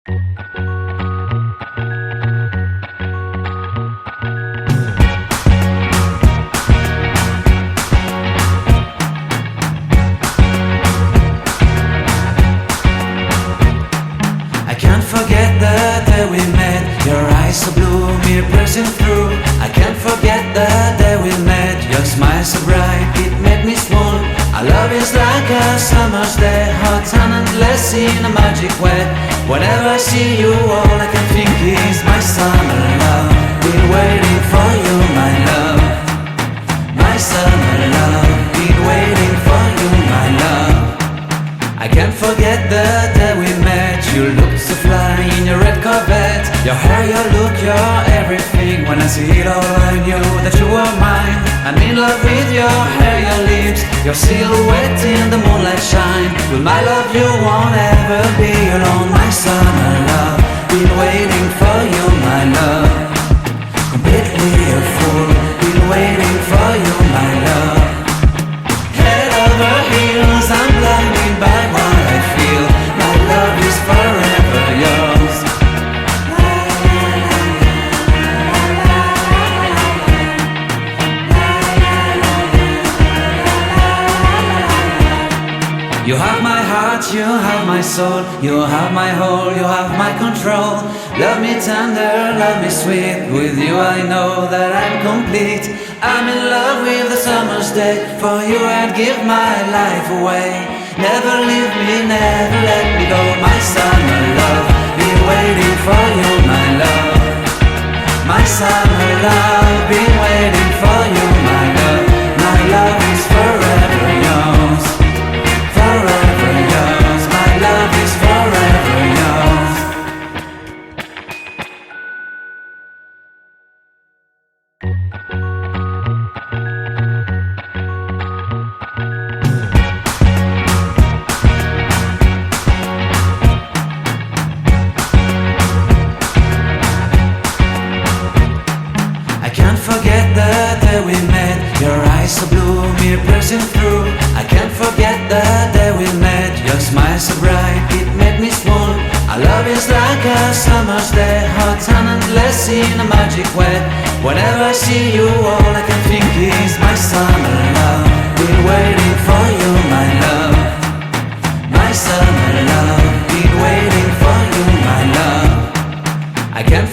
I can't forget the day we met. Your eyes so blue, me piercing through. I can't forget the day we met. Your smile so bright, it made me swoon. Our love is like a summer's day, hot and endless in a magic way. Whenever I see you, all I can think is my summer love. Been waiting for you, my love. My summer love. Been waiting for you, my love. I can't forget the day we met. You looked so fly in your red Corvette. Your hair, your look, your everything. When I see it all, I knew that you were mine. I'm in love with your hair, your lips, your silhouette in the moonlight shine. With my love you won't ever be alone. My summer love, been waiting for you, my love. Completely a fool, been waiting for you, my love. Head over heels, I'm blinded by what I feel. My love is forever yours. You have my heart, you have my soul. You have my whole, you have my control. Love me tender, love me sweet. With you I know that I'm complete. I'm in love with the summer's day. For you I'd give my life away. Never leave me, never let me go. My summer love, been waiting for you, my love. My summer love, been waiting for you, my love. My love is forever yours. Forever yours, my love is forever yours. I can't forget the day we met. Your eyes so blue, me piercing through. I can't forget the day we met. Your smile so bright, it made me swoon. Our love is like a summer's day, hot and endless in a magic way. Whenever I see you, all I can think is my summer love. Been waiting for you, my love. My summer love, been waiting for you, my love. I can't